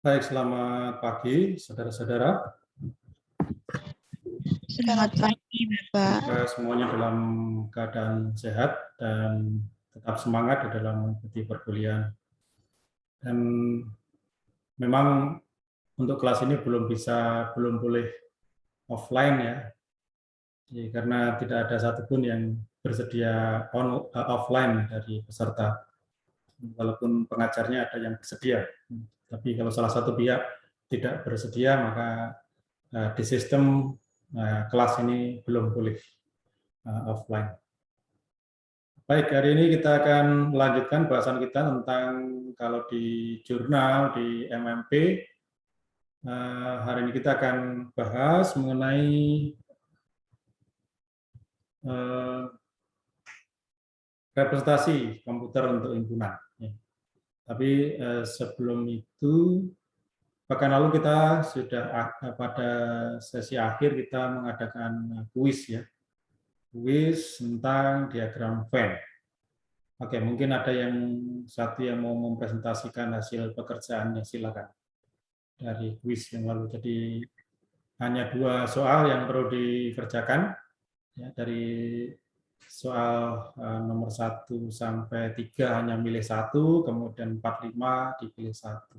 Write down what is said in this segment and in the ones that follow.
Baik, selamat pagi, saudara-saudara. Selamat pagi, Bapak. Semoga semuanya dalam keadaan sehat dan tetap semangat di dalam mengikuti perkuliahan. Dan memang untuk kelas ini belum boleh offline ya, jadi, karena tidak ada satupun yang bersedia offline dari peserta. Walaupun pengajarnya ada yang bersedia, tapi kalau salah satu pihak tidak bersedia, maka di sistem kelas ini belum boleh offline. Baik, hari ini kita akan melanjutkan bahasan kita tentang kalau di jurnal, di MMP. Hari ini kita akan bahas mengenai representasi komputer untuk himpunan. Tapi sebelum itu, pekan lalu kita sudah pada sesi akhir kita mengadakan kuis ya, kuis tentang diagram Venn. Oke, mungkin ada satu yang mau mempresentasikan hasil pekerjaannya, silakan. Dari kuis yang lalu, jadi hanya 2 soal yang perlu dikerjakan, ya, dari soal nomor 1 sampai 3 hanya milih 1, kemudian 4, 5 dipilih 1.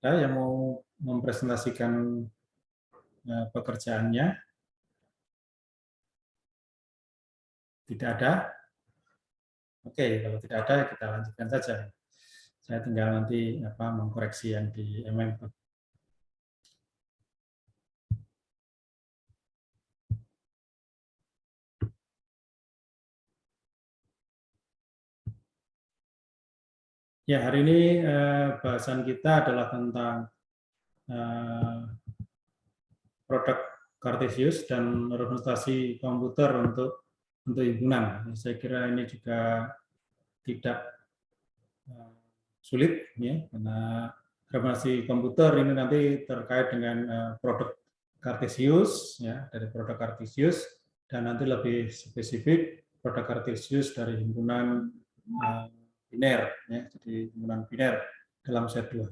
Ada yang mau mempresentasikan pekerjaannya? Tidak ada? Oke, kalau tidak ada kita lanjutkan saja. Saya tinggal nanti mengkoreksi yang di MMP. Ya, hari ini bahasan kita adalah tentang produk Cartesius dan representasi komputer untuk himpunan. Saya kira ini juga tidak sulit, ya, karena representasi komputer ini nanti terkait dengan produk Cartesius, ya, dari produk Cartesius, dan nanti lebih spesifik produk Cartesius dari himpunan biner, ya, jadi himpunan biner dalam set 2.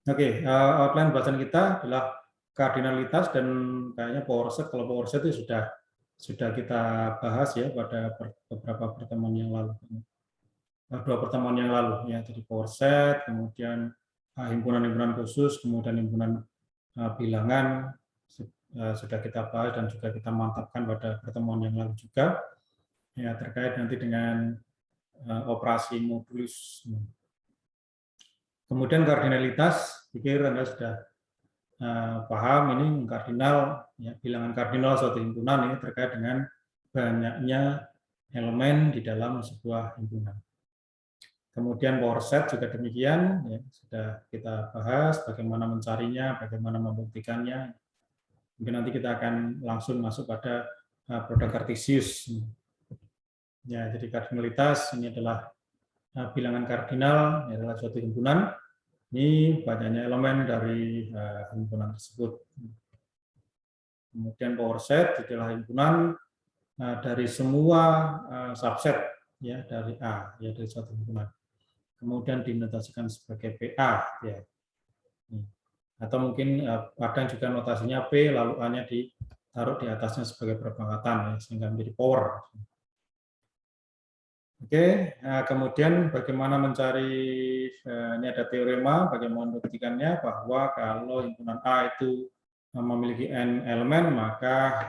Oke, outline bahasan kita adalah kardinalitas dan kayaknya power set. Kalau power set itu sudah kita bahas ya pada beberapa pertemuan yang lalu, 2 pertemuan yang lalu ya. Jadi power set, kemudian himpunan-himpunan khusus, kemudian himpunan bilangan sudah kita bahas dan juga kita mantapkan pada pertemuan yang lalu juga ya, terkait nanti dengan operasi modulus. Kemudian kardinalitas, pikir Anda sudah paham ini kardinal, ya, bilangan kardinal suatu himpunan ini terkait dengan banyaknya elemen di dalam sebuah himpunan. Kemudian power set juga demikian, ya, sudah kita bahas bagaimana mencarinya, bagaimana membuktikannya. Mungkin nanti kita akan langsung masuk pada produk Cartesius. Ya, jadi kardinalitas ini adalah bilangan kardinal adalah suatu himpunan. Ini banyaknya elemen dari himpunan tersebut. Kemudian power set adalah himpunan dari semua subset ya dari A, ya dari suatu himpunan. Kemudian dinotasikan sebagai PA ya. Atau mungkin kadang juga notasinya P lalu A-nya ditaruh di atasnya sebagai perpangkatan ya, sehingga menjadi power. Oke, kemudian bagaimana mencari, ini ada teorema, bagaimana membuktikannya bahwa kalau himpunan A itu memiliki N elemen, maka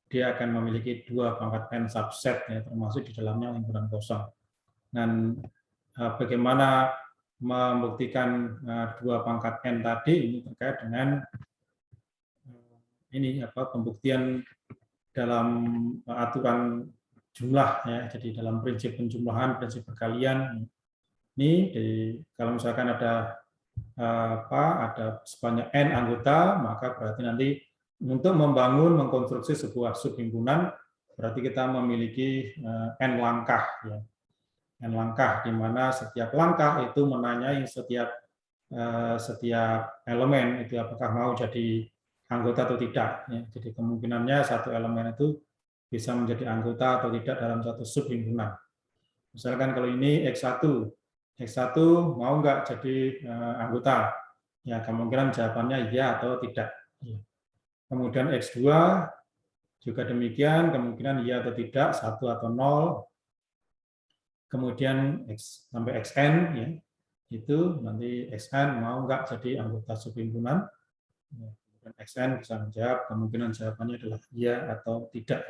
dia akan memiliki 2 pangkat N subset, ya, termasuk di dalamnya himpunan kosong. Dan bagaimana membuktikan 2 pangkat N tadi, ini terkait dengan ini pembuktian dalam aturan jumlah ya, jadi dalam prinsip penjumlahan, prinsip perkalian ini kalau misalkan ada ada sebanyak n anggota, maka berarti nanti untuk membangun mengkonstruksi sebuah subhimpunan berarti kita memiliki n langkah ya. N langkah di mana setiap langkah itu menanyai setiap elemen itu apakah mau jadi anggota atau tidak. Ya. Jadi kemungkinannya satu elemen itu bisa menjadi anggota atau tidak dalam satu subhimpunan. Misalkan kalau ini X1 mau nggak jadi anggota? Ya, kemungkinan jawabannya iya atau tidak. Kemudian X2 juga demikian, kemungkinan iya atau tidak, 1 atau 0. Kemudian X sampai Xn, ya, itu nanti Xn mau nggak jadi anggota subhimpunan. Dan Xn bisa menjawab, kemungkinan jawabannya adalah iya atau tidak.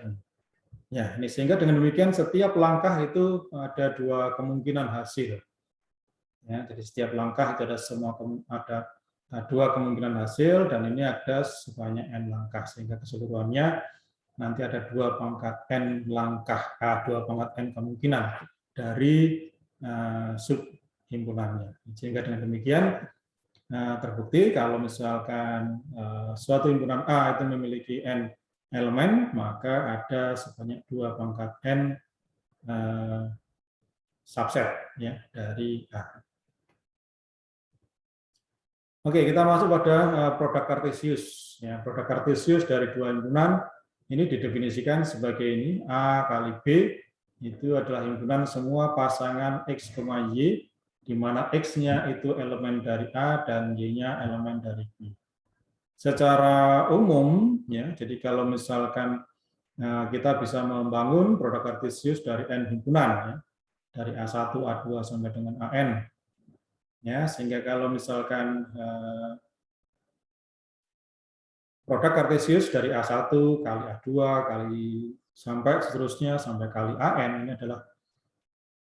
Ya, ini sehingga dengan demikian setiap langkah itu ada dua kemungkinan hasil. Ya, jadi setiap langkah itu ada dua kemungkinan hasil, dan ini ada sebanyak n langkah, sehingga keseluruhannya nanti ada 2 pangkat n langkah, 2 pangkat n kemungkinan dari subhimpunannya. Sehingga dengan demikian terbukti kalau misalkan suatu himpunan A itu memiliki n elemen, maka ada sebanyak 2 pangkat n subset, ya, dari A. Oke, kita masuk pada produk kartesius. Ya, produk kartesius dari 2 himpunan ini didefinisikan sebagai ini, A kali B itu adalah himpunan semua pasangan X, Y, di mana X-nya itu elemen dari A dan Y-nya elemen dari B. Secara umum, ya, jadi kalau misalkan kita bisa membangun produk kartesius dari n himpunan, ya, dari A1, A2 sampai dengan AN. Ya, sehingga kalau misalkan produk kartesius dari A1 kali A2 kali sampai seterusnya sampai kali AN, ini adalah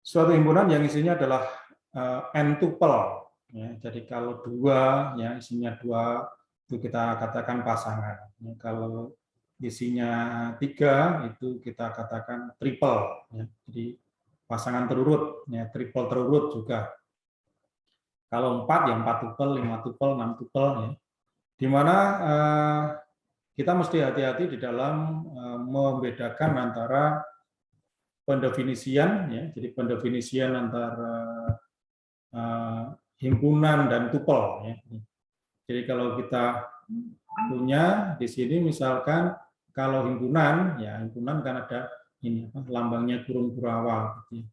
suatu himpunan yang isinya adalah n tuple. Ya, jadi kalau 2, ya, isinya 2 itu kita katakan pasangan. Ya, kalau isinya 3 itu kita katakan triple. Ya, jadi pasangan terurut, ya, triple terurut juga. Kalau 4 ya 4 tupel, 5 tupel, 6 tupel, ya. Di mana kita mesti hati-hati di dalam membedakan antara pendefinisian, ya, jadi pendefinisian antara himpunan dan tupel. Ya. Jadi kalau kita punya di sini misalkan kalau himpunan, ya himpunan kan ada ini lambangnya kurung kurawal. Gitu.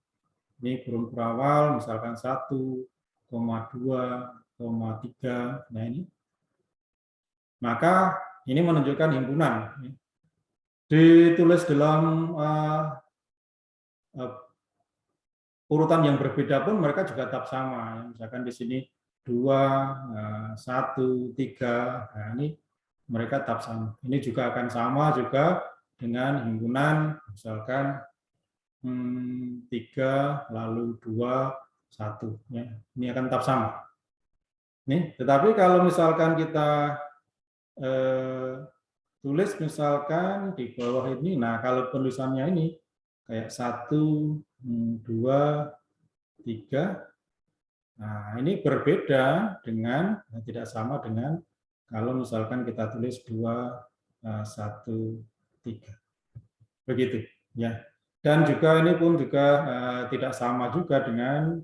Ini kurung kurawal misalkan 1, 2, 3, nah ini. Maka ini menunjukkan himpunan. Ditulis dalam urutan yang berbeda pun mereka juga tetap sama. Misalkan di sini 2, 1, 3, nah ini mereka tetap sama. Ini juga akan sama juga dengan himpunan, misalkan 3, lalu 2, 1. Ya. Ini akan tetap sama. Nih, tetapi kalau misalkan kita tulis misalkan di bawah ini, nah kalau penulisannya ini kayak 1, 2, 3, nah ini berbeda dengan, tidak sama dengan kalau misalkan kita tulis 2, 1, 3. Begitu, ya. Dan juga ini pun juga tidak sama juga dengan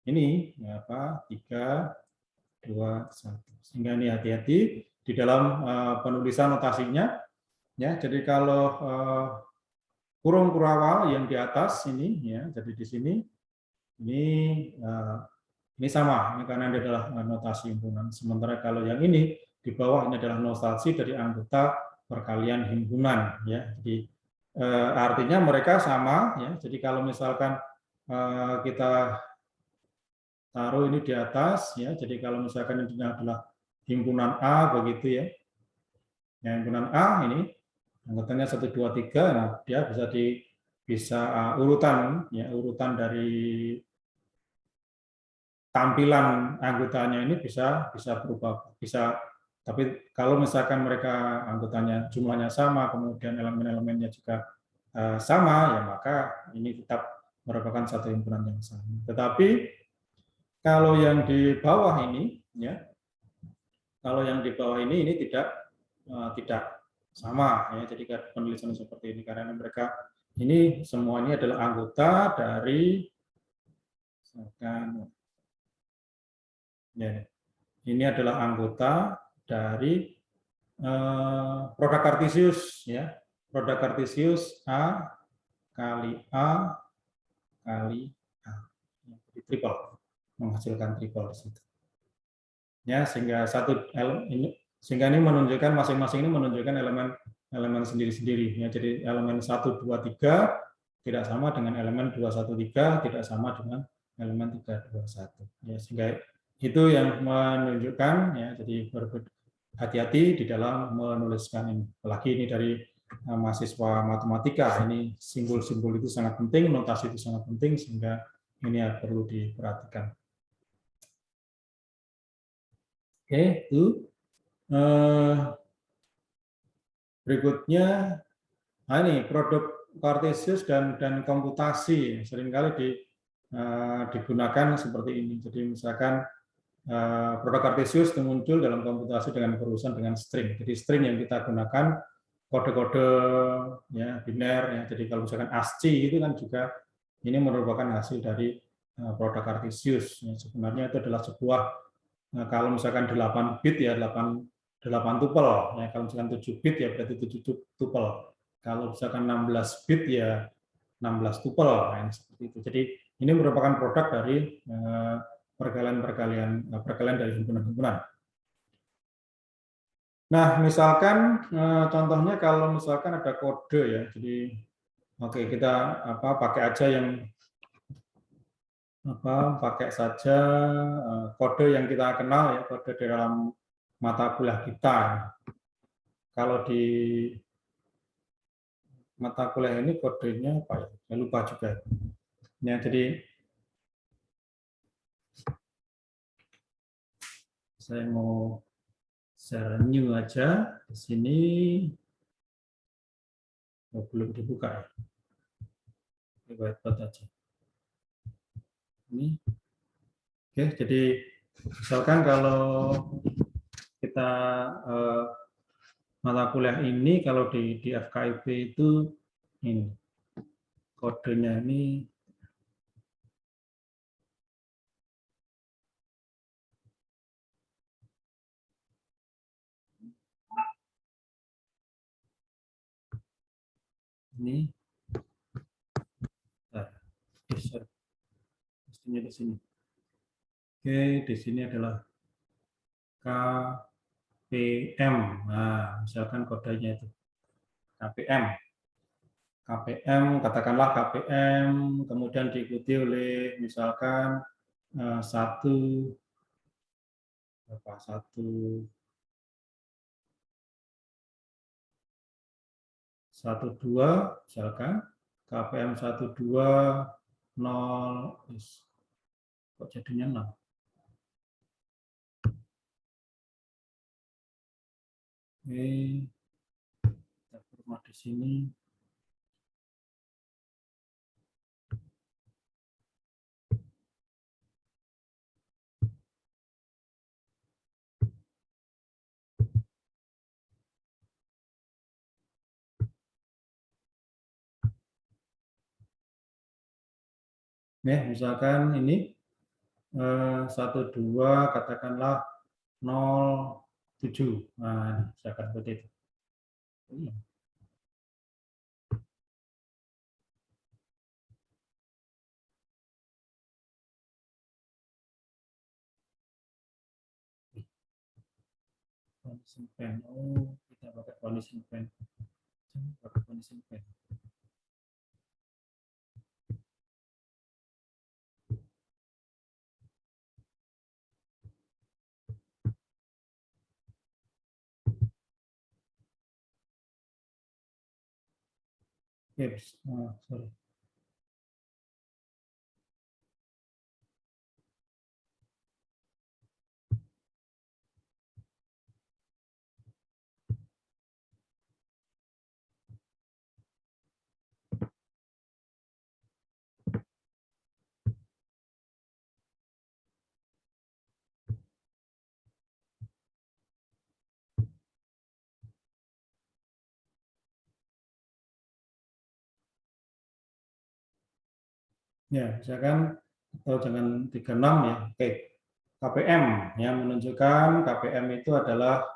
ini, ya, 3, 2, 1. Sehingga ini hati-hati di dalam penulisan notasinya. Ya, jadi kalau kurung kurawal yang di atas ini, ya, jadi di sini ini sama, ini karena ini adalah notasi himpunan. Sementara kalau yang ini di bawah ini adalah notasi dari anggota perkalian himpunan. Ya, jadi artinya mereka sama. Ya, jadi kalau misalkan kita taruh ini di atas, ya, jadi kalau misalkan ini adalah himpunan A begitu, ya. Yang himpunan A ini anggotanya 1, 2, 3, nah dia bisa urutan, ya, urutan dari tampilan anggotanya ini bisa berubah, bisa. Tapi kalau misalkan mereka anggotanya jumlahnya sama, kemudian elemen-elemennya juga sama, ya maka ini tetap merupakan satu himpunan yang sama. Tetapi kalau yang di bawah ini, ya, kalau yang di bawah ini tidak sama, ya. Jadi penulisan seperti ini karena mereka ini semuanya adalah anggota dari, misalkan, ya, ini adalah anggota dari produk kartesius ya. Produk kartesius A kali A kali A. Jadi triple, menghasilkan triple di situ. Ya, sehingga ini menunjukkan masing-masing ini menunjukkan elemen sendiri-sendiri ya. Jadi elemen 1 2 3 tidak sama dengan elemen 2 1 3, tidak sama dengan elemen 3 2 1 ya, sehingga itu yang menunjukkan ya. Jadi hati-hati di dalam menuliskan ini. Apalagi ini dari mahasiswa matematika, ini simbol-simbol itu sangat penting, notasi itu sangat penting, sehingga ini perlu diperhatikan. Oke, itu. Berikutnya, nah ini produk kartesius dan komputasi seringkali digunakan seperti ini. Jadi misalkan produk kartesius itu muncul dalam komputasi dengan berurusan dengan string. Jadi string yang kita gunakan kode-kode ya biner ya. Jadi kalau misalkan ASCII itu kan juga ini merupakan hasil dari produk kartesius. Ya, sebenarnya itu adalah sebuah kalau misalkan 8 bit ya 8 tupel ya. Kalau misalkan 7 bit ya berarti 7 tupel. Kalau misalkan 16 bit ya 16 tupel ya, seperti itu. Jadi ini merupakan produk dari perkalian dari himpunan-himpunan. Nah, misalkan contohnya kalau misalkan ada kode ya. Jadi oke, kita pakai aja yang pakai saja kode yang kita kenal ya, kode di dalam mata kuliah kita. Kalau di mata kuliah ini kodenya apa ya? Saya lupa juga. Ya, jadi saya mau share new aja di sini. Oh, belum dibuka ya. Ini whiteboard aja. Ini. Oke, jadi misalkan kalau kita mata kuliah ini kalau di FKIP itu ini kodenya ini pastinya di sini. Oke, di sini adalah KPM. Nah, misalkan kodenya itu KPM. KPM, katakanlah KPM, kemudian diikuti oleh misalkan satu 2 misalkan KPM 12 0 kok jadinya 0. Oke, kita format di sini. Ya, misalkan ini 1 2 katakanlah 07. Nah, misalkan seperti itu. Vanishing pen. Oh, kita pakai vanishing pen. Pakai vanishing pen. Yes, sorry. Ya, misalkan atau jangan 36 ya. Oke. KPM ya menunjukkan KPM itu adalah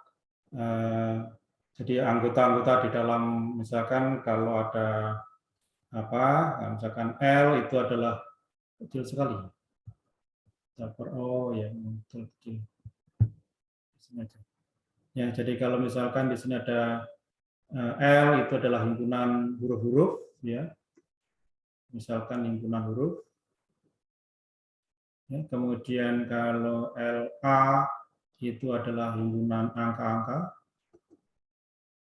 Jadi anggota-anggota di dalam, misalkan kalau ada misalkan L itu adalah kecil sekali. Oh ya, kecil. Ya, jadi kalau misalkan di sini ada L itu adalah himpunan huruf-huruf, ya. Misalkan himpunan huruf. Ya, kemudian kalau LA itu adalah himpunan angka-angka.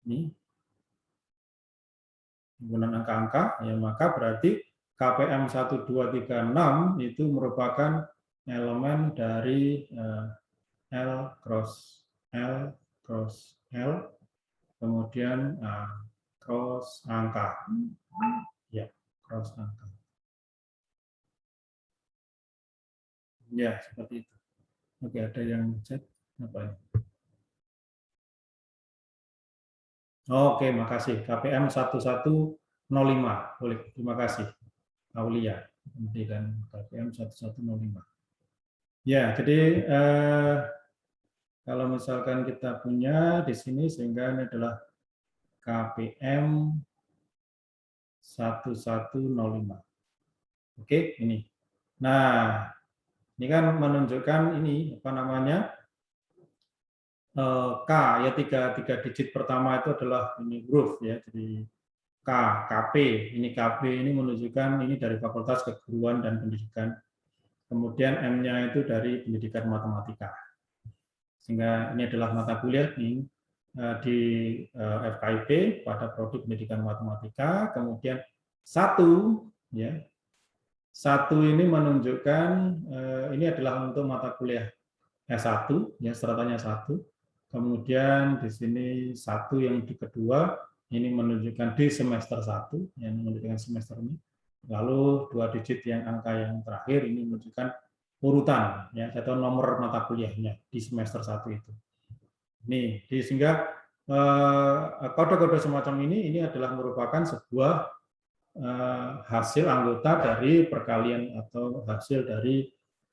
Ini himpunan angka-angka, ya, maka berarti KPM 1236 itu merupakan elemen dari L cross L cross L, kemudian cross angka, ya, cross angka, ya, seperti itu. Oke, ada yang chat apa ini? Oke, makasih. KPM 1105, boleh, terima kasih, Aulia, dan KPM 1105. Ya, jadi kalau misalkan kita punya di sini, sehingga ini adalah KPM 1105. Oke, ini. Nah, ini kan menunjukkan ini apa namanya, K, ya, tiga digit pertama itu adalah ini huruf, ya, jadi K, KP. Ini KP ini menunjukkan ini dari Fakultas Keguruan dan Pendidikan. Kemudian M-nya itu dari Pendidikan Matematika. Sehingga ini adalah mata kuliah ini di FKIP pada prodi Pendidikan Matematika. Kemudian 1, ya, 1 ini menunjukkan ini adalah untuk mata kuliah S1, ya, stratanya 1. Kemudian di sini 1 yang di kedua ini menunjukkan di semester 1, yang menunjukkan semester ini. Lalu 2 digit yang angka yang terakhir ini menunjukkan urutan, ya, atau nomor mata kuliahnya di semester 1 itu. Nih, sehingga kode-kode semacam ini adalah merupakan sebuah hasil anggota dari perkalian atau hasil dari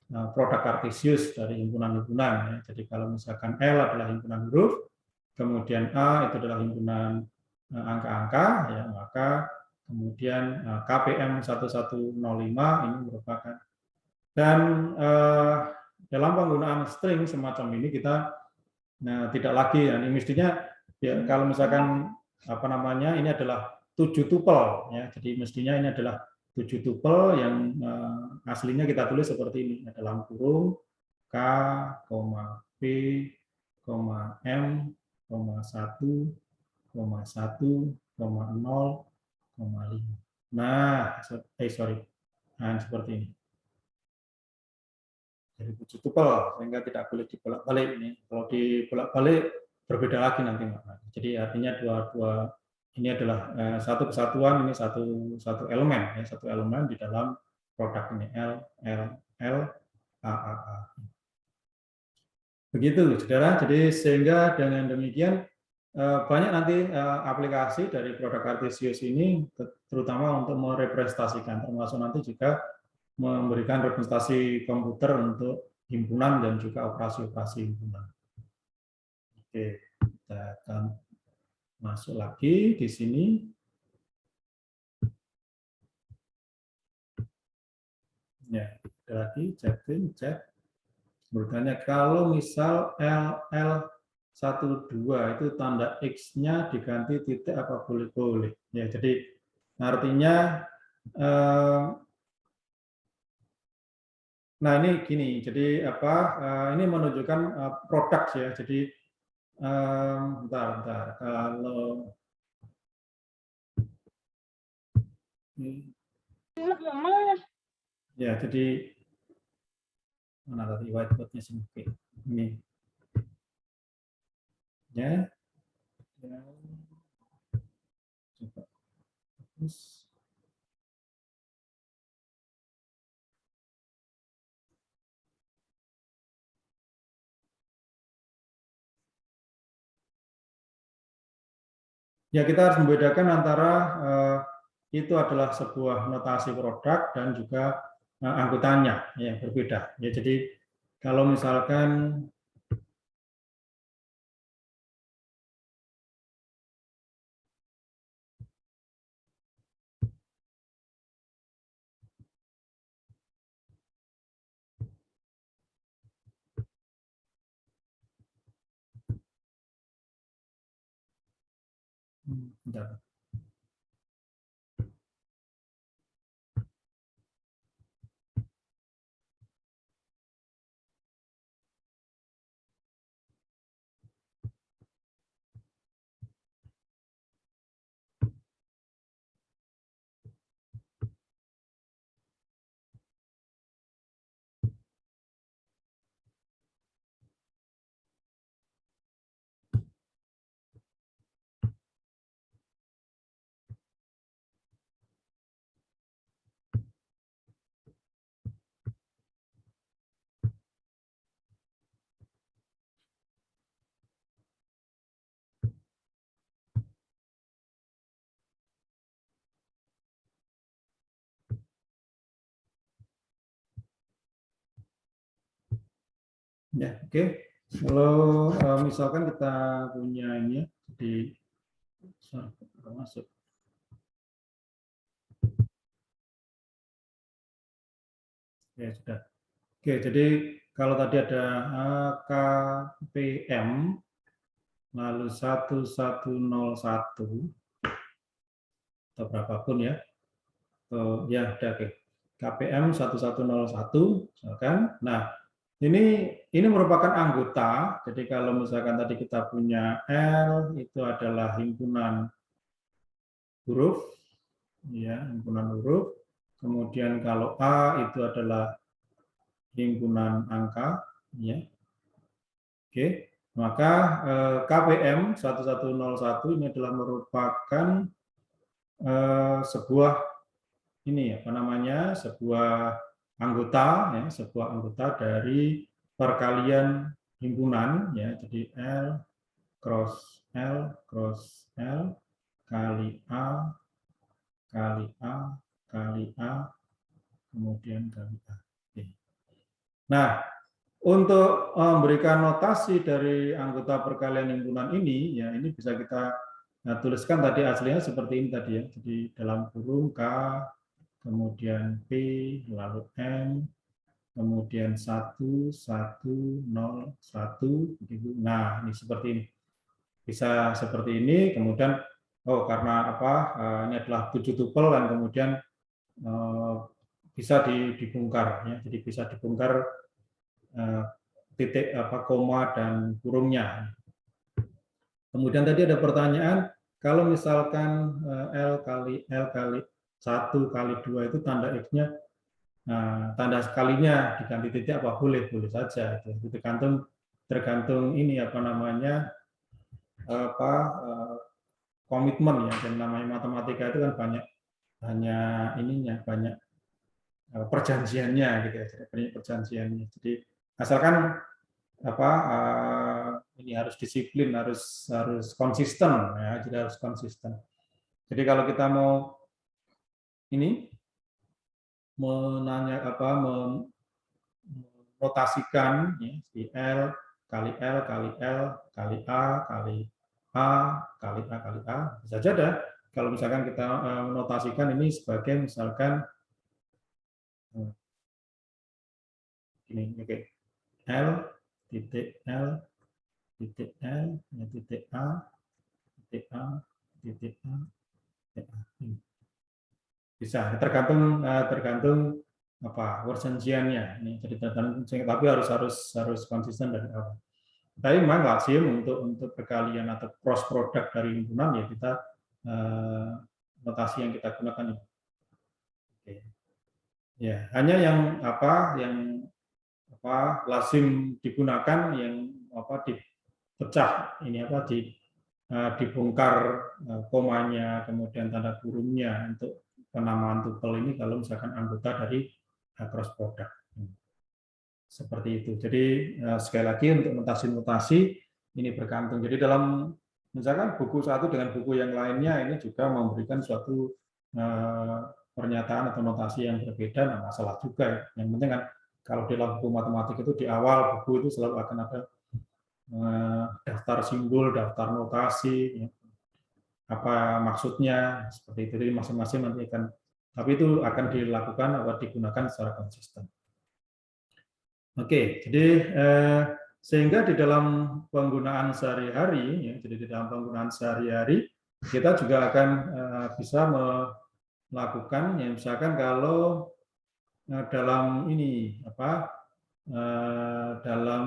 produk kartesius dari himpunan-himpunan, ya. Jadi kalau misalkan L adalah himpunan huruf, kemudian A itu adalah himpunan angka-angka, ya, maka kemudian KPM 1105 ini merupakan, dan dalam penggunaan string semacam ini kita tidak lagi, ya, ini mestinya, ya, kalau misalkan apa namanya, ini adalah 7 tupel, ya, jadi mestinya ini adalah 7 tupel yang aslinya kita tulis seperti ini, dalam kurung K, P, M, 1, 1, 0, 5. Nah, seperti ini. Jadi 7 tupel, sehingga tidak boleh dibolak-balik ini. Kalau dibolak-balik berbeda lagi nanti, Mbak. Jadi artinya dua ini adalah satu kesatuan, ini satu elemen, ya, satu elemen di dalam produk ini L A. Begitu, saudara. Jadi sehingga dengan demikian banyak nanti aplikasi dari produk kartesius ini, terutama untuk merepresentasikan, termasuk nanti juga memberikan representasi komputer untuk himpunan dan juga operasi-operasi himpunan. Oke, kita akan masuk lagi di sini. Ya, ada lagi chatting, chat. Bertanya, kalau misal L12 itu tanda X-nya diganti titik apa boleh? Ya, jadi artinya nah ini gini, jadi ini menunjukkan produk, ya. Jadi bentar, kalau ya, jadi mana tadi whiteboardnya sini? Oke, ini ya, coba terus. Ya, kita harus membedakan antara itu adalah sebuah notasi produk dan juga anggotanya, ya, berbeda. Ya, jadi kalau misalkan Bentar. Ya, oke. Kalau misalkan kita punya ini ya, jadi masuk. Ya sudah. Oke, jadi kalau tadi ada KPM lalu 1101 atau berapapun ya. Ya, udah oke. KPM 1101 misalkan. Nah, ini merupakan anggota. Jadi kalau misalkan tadi kita punya L itu adalah himpunan huruf, ya, himpunan huruf. Kemudian kalau A itu adalah himpunan angka, ya. Oke. Maka KPM 1101 ini adalah merupakan sebuah ini apa namanya? Sebuah anggota ya, sebuah anggota dari perkalian himpunan ya. Jadi L cross L cross L kali A kali A kali A kemudian kali A. Oke. Nah, untuk memberikan notasi dari anggota perkalian himpunan ini ya, ini bisa kita tuliskan tadi aslinya seperti ini tadi ya. Jadi dalam kurung K kemudian P lalu M kemudian 1 1 0 1 begitu. Nah, ini seperti ini. Bisa seperti ini, kemudian karena apa? Ini adalah 7 tupel dan kemudian bisa dibongkar ya. Jadi bisa dibongkar titik apa koma dan kurungnya. Kemudian tadi ada pertanyaan, kalau misalkan L kali 1 kali 2 itu tanda X-nya, nah, tanda sekalinya diganti titik apa? Boleh saja. Itu tergantung ini apa namanya apa komitmen ya. Dan namanya matematika itu kan banyak ininya banyak perjanjiannya gitu ya. Banyak perjanjiannya. Jadi asalkan apa ini harus disiplin, harus konsisten ya. Jadi harus konsisten. Jadi kalau kita mau ini menanya apa menotasikan ya, di L kali L kali L kali A kali A kali A kali A bisa saja kalau misalkan kita menotasikan ini sebagai misalkan ini oke L titik L titik L ya, titik A titik A titik A titik A ini. Bisa tergantung apa perjanjiannya ini jadi tergantung tapi harus konsisten dari awal. Tapi memang lazim untuk perkalian atau cross product dari himpunan ya kita notasi yang kita gunakan ini. Oke. Ya hanya yang lazim digunakan yang dipecah ini dibongkar komanya kemudian tanda kurungnya untuk penamaan tupel ini kalau misalkan anggota dari cross product. Seperti itu. Jadi sekali lagi untuk notasi-notasi ini bergantung. Jadi dalam misalkan buku satu dengan buku yang lainnya ini juga memberikan suatu pernyataan atau notasi yang berbeda, nah masalah juga ya. Yang penting kan kalau di dalam buku matematik itu di awal buku itu selalu akan ada daftar simbol, daftar notasi, ya. Apa maksudnya seperti itu. Jadi masing-masing nanti akan, tapi itu akan dilakukan atau digunakan secara konsisten. Oke, jadi sehingga di dalam penggunaan sehari-hari, ya, jadi di dalam penggunaan sehari-hari kita juga akan bisa melakukan, ya, misalkan kalau dalam ini dalam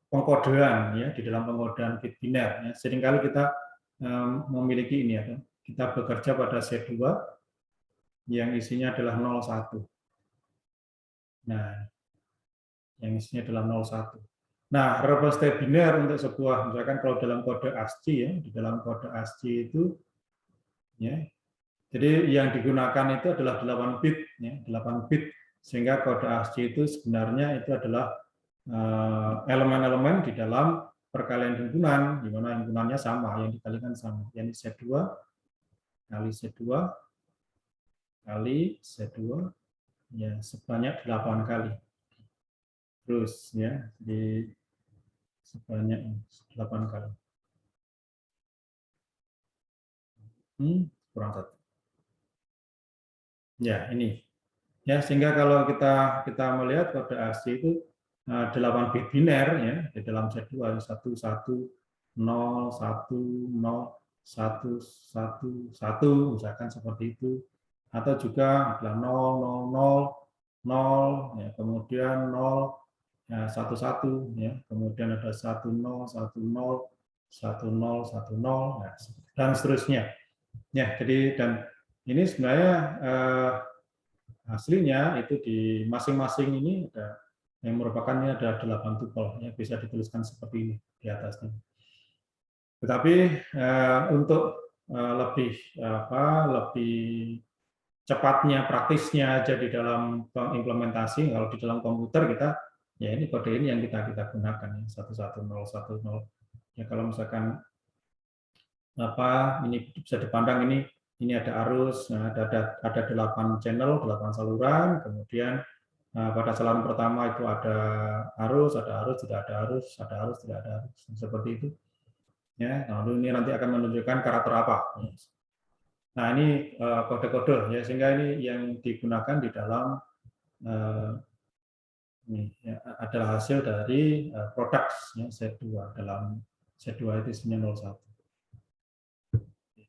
pengkodean, ya, di dalam pengkodean bit biner, ya, seringkali kita memiliki ini, ya, kita bekerja pada set 2 yang isinya adalah 01. Nah, yang isinya adalah 01. Nah, representasi biner untuk sebuah, misalkan kalau dalam kode ASCII, ya, di dalam kode ASCII itu, ya, jadi yang digunakan itu adalah 8 bit, ya, 8 bit, sehingga kode ASCII itu sebenarnya itu adalah elemen-elemen di dalam perkalian himpunan, di mana himpunannya sama, yang dikalikan sama, yakni set 2 kali set 2 kali set 2, ya, sebanyak 8 kali. Terus, ya, di sebanyak 8 kali. Kurang 1. Ya, ini. Ya, sehingga kalau kita melihat kode ASCII itu 8 bit biner, ya, di dalam set 2, 1 1 0 1 0 1 1 1, misalkan seperti itu, atau juga adalah 0 0 0 0, ya, kemudian 0 ya, 1 1, ya, kemudian ada 1 0 1 0 1 0 1 0, ya, dan seterusnya. Ya, jadi dan ini sebenarnya aslinya itu di masing-masing ini ada yang merupakannya ada 8 tupel, ya, bisa dituliskan seperti ini di atasnya. Tetapi untuk lebih cepatnya, praktisnya aja di dalam pengimplementasi, kalau di dalam komputer kita, ya, ini kode ini yang kita gunakan, ya, 11010. Ya, kalau misalkan ini bisa dipandang ini ada arus, ada 8 channel, 8 saluran, kemudian pada saluran pertama itu ada arus, tidak ada arus, ada arus, tidak ada arus, seperti itu. Ya, lalu ini nanti akan menunjukkan karakter apa. Nah, ini kode-kode, ya, sehingga ini yang digunakan di dalam ini, ya, adalah hasil dari produk, ya, set 2. Dalam set 2 itu isinya 01.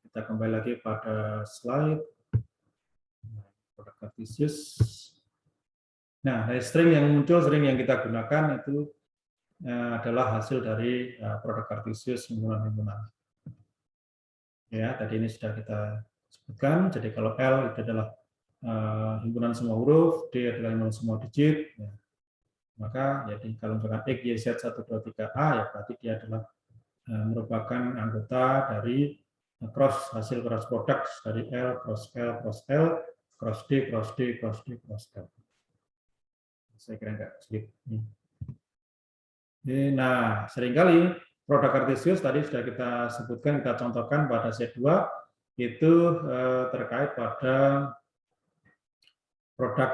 Kita kembali lagi pada slide produk Cartesius. Nah, string yang muncul, string yang kita gunakan itu adalah hasil dari produk Cartesius himpunan-himpunan. Ya, tadi ini sudah kita sebutkan. Jadi kalau L itu adalah himpunan semua huruf, D adalah himpunan semua digit. Ya. Maka jadi kalau misalkan X, Y, Z 1, 2, 3, A, ya berarti dia adalah merupakan anggota dari hasil cross product dari L, cross L, cross L, cross D, cross D, cross D, cross L. Saya kira enggak sulit. Nah, seringkali produk Cartesius tadi sudah kita sebutkan, kita contohkan pada set 2 itu terkait pada produk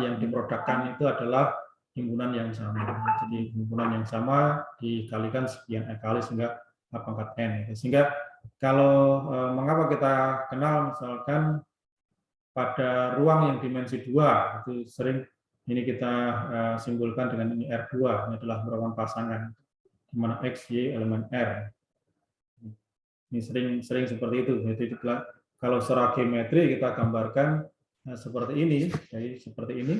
yang diprodukkan itu adalah himpunan yang sama. Jadi himpunan yang sama dikalikan sekian kali sehingga A pangkat N. Sehingga kalau mengapa kita kenal misalkan pada ruang yang dimensi 2 itu sering ini kita simbolkan dengan ini R2, ini adalah merupakan pasangan di mana X, Y elemen R. Ini sering seperti itu. Jadi kalau secara geometri kita gambarkan seperti ini, jadi seperti ini.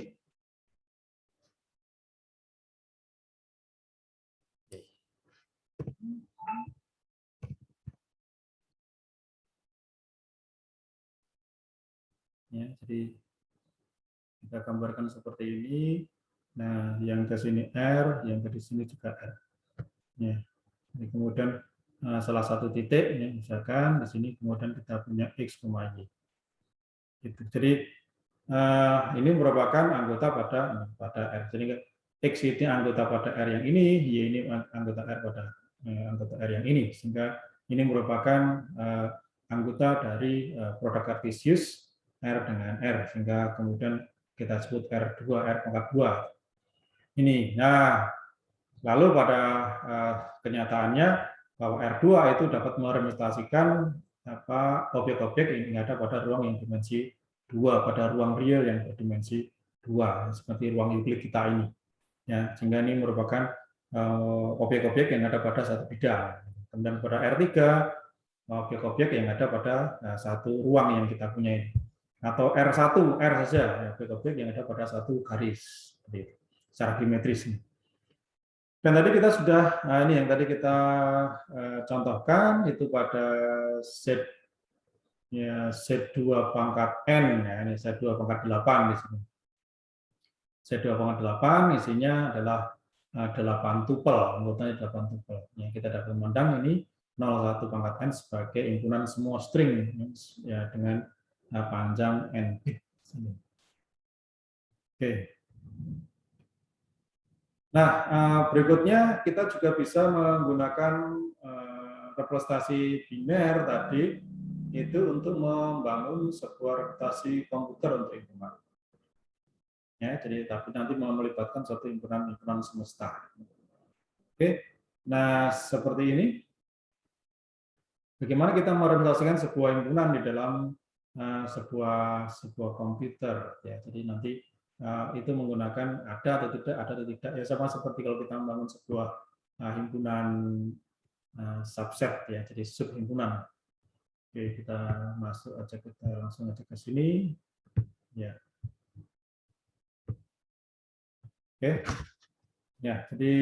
Ya, jadi kita gambarkan seperti ini. Nah, yang ke sini R, yang ke sini juga R. Ya. Jadi kemudian salah satu titik, ya, misalkan di sini kemudian kita punya X, Y. Gitu. Jadi ini merupakan anggota pada R. Jadi X ini anggota pada R yang ini, Y ini anggota R pada anggota R yang ini, sehingga ini merupakan anggota dari produk Cartesius R dengan R, sehingga kemudian kita sebut R2, R pangkat 2. Ini. Nah, lalu pada kenyataannya bahwa R2 itu dapat merepresentasikan objek-objek yang ada pada ruang yang dimensi 2, pada ruang real yang berdimensi 2, seperti ruang Euclid kita ini. Ya, sehingga ini merupakan objek-objek yang ada pada satu bidang. Kemudian pada R3, objek-objek yang ada pada satu ruang yang kita punya ini. Atau R1, R saja, objek-objek yang ada pada satu garis, secara geometris. Dan tadi kita sudah, ini yang tadi kita contohkan, itu pada set ya, Z2 pangkat N, ya, ini Z2 pangkat 8 di sini. Z2 pangkat 8 isinya adalah 8 tupel, anggotanya 8 tupel. Ya, kita dapat memandang ini 01 pangkat N sebagai himpunan semua string ya, dengan panjang N bit. Oke. Nah, berikutnya kita juga bisa menggunakan representasi biner tadi itu untuk membangun sebuah representasi komputer untuk himpunan. Ya, jadi tapi nanti mau melibatkan suatu himpunan semesta. Oke, nah seperti ini. Bagaimana kita merepresentasikan sebuah himpunan di dalam sebuah komputer? Ya, jadi nanti itu menggunakan ada atau tidak, ya sama seperti kalau kita membangun sebuah himpunan subset, ya, jadi subhimpunan. Oke, kita masuk aja, kita langsung aja ke sini, ya. Oke, ya, jadi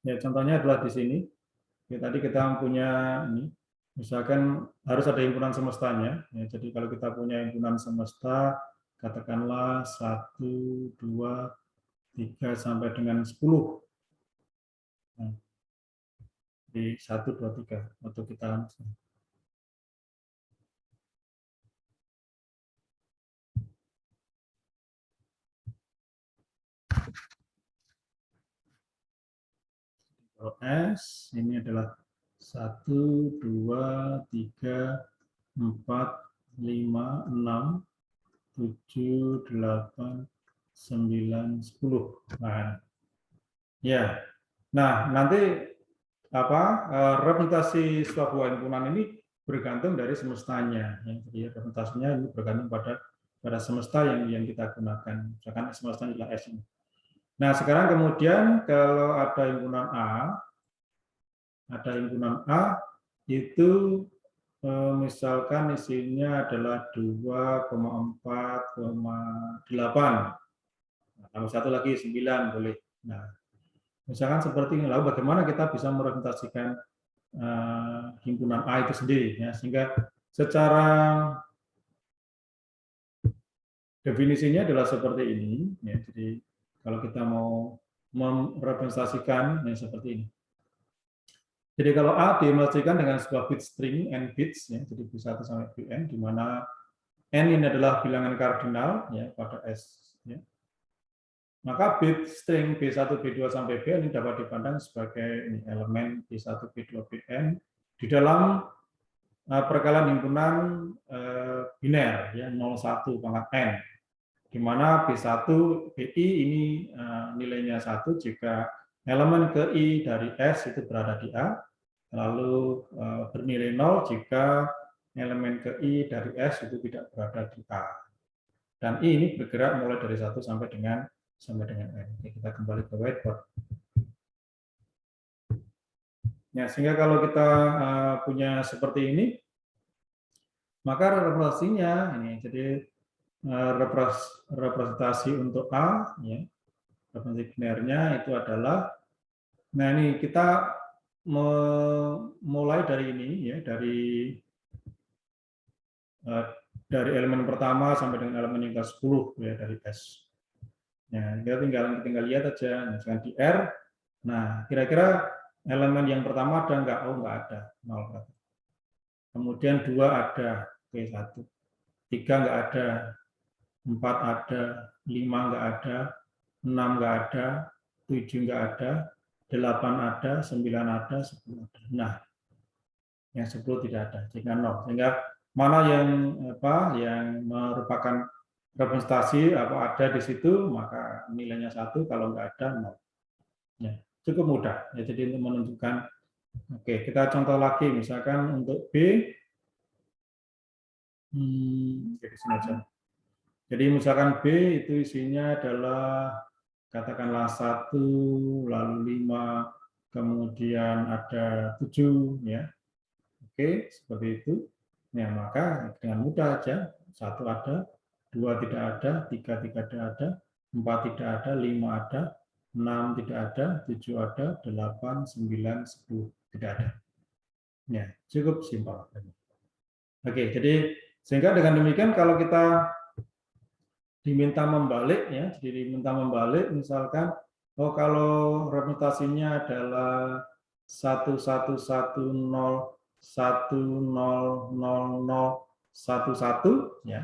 ya contohnya adalah di sini. Ya, tadi kita punya ini, misalkan harus ada himpunan semestanya. Ya, jadi kalau kita punya himpunan semesta, katakanlah 1, 2, 3 sampai dengan 10. Nah, di 1, 2, 3 atau kita S ini adalah 1, 2, 3, 4, 5, 6, 7, 8, 9, 10. Nah, ya. Nah, nanti representasi sebuah himpunan ini bergantung dari semestanya. Jadi representasinya ini bergantung pada semesta yang kita gunakan. Misalkan semesta adalah S ini. Nah, sekarang kemudian kalau ada himpunan A itu misalkan isinya adalah 2,4,8. Nah, tambah satu lagi 9 boleh. Nah, misalkan seperti ini, lalu bagaimana kita bisa merepresentasikan himpunan A itu sendiri, ya, sehingga secara definisinya adalah seperti ini, ya, jadi kalau kita mau merepresentasikan, ya, seperti ini. Jadi kalau A diilustrasikan dengan sebuah bit string n bits, ya, jadi B1 sampai Bn, di mana n ini adalah bilangan kardinal, ya, pada S, ya. Maka bit string B1, B2 sampai Bn ini dapat dipandang sebagai elemen B1, B2, Bn di dalam perkalian himpunan biner, ya, 01 pangkat n, di mana B1 BI ini nilainya 1 jika elemen ke I dari S itu berada di A, lalu bernilai 0 jika elemen ke I dari S itu tidak berada di A. Dan I ini bergerak mulai dari 1 sampai dengan N. Oke, kita kembali ke whiteboard. Ya, sehingga kalau kita punya seperti ini, maka representasinya ini, jadi representasi untuk A, ya, representasi binernya itu adalah, nah ini kita mulai dari ini, ya, dari elemen pertama sampai dengan elemen yang ke-10, ya, dari S. Ya, kita tinggal lihat aja, misalkan di R. Nah, kira-kira elemen yang pertama ada enggak? Oh, enggak ada, 0. Kemudian 2 ada, oke, 1. 3 enggak ada, 4 ada, 5 enggak ada, 6 enggak ada, 7 enggak ada, 8 ada, 9 ada, 10 ada. Nah, yang 10 tidak ada, sehingga 0. Sehingga mana yang merupakan representasi ada di situ, maka nilainya 1, kalau enggak ada 0. Ya, cukup mudah. Ya, jadi untuk menunjukkan, oke, kita contoh lagi, misalkan untuk B, jadi sini aja. Jadi misalkan B itu isinya adalah katakanlah 1, lalu 5, kemudian ada 7, ya. Oke, seperti itu. Ya, maka dengan mudah aja, 1 ada, 2 tidak ada, 3 tidak ada, 4 tidak ada, 5 ada, 6 tidak ada, 7 ada, 8, 9, 10 tidak ada. Ya, cukup simpel. Oke, jadi sehingga dengan demikian kalau kita diminta membalik, ya, jadi diminta membalik, misalkan, oh kalau reputasinya adalah 1110100011, ya,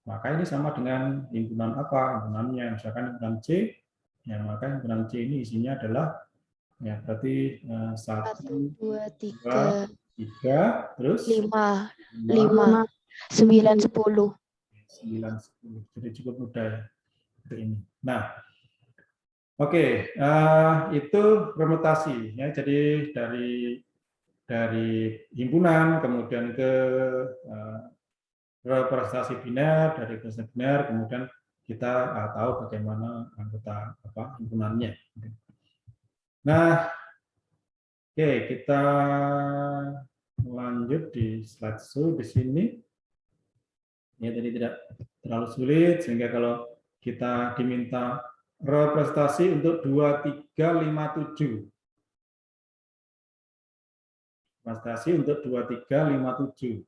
maka ini sama dengan himpunan apa? Himpunannya, misalkan himpunan C, ya, maka himpunan C ini isinya adalah, ya, berarti 1, 2, 2, 3, 3, terus 5, 5, 9, 10. 9, 10. Jadi cukup mudah ya. Ini. Nah, oke, itu permutasi ya. Jadi dari himpunan kemudian ke representasi biner, dari representasi biner kemudian kita tahu bagaimana anggota himpunannya. Nah, oke, kita lanjut di slideshow di sini. Ya, jadi tidak terlalu sulit sehingga kalau kita diminta representasi untuk 2357. Representasi untuk 2357.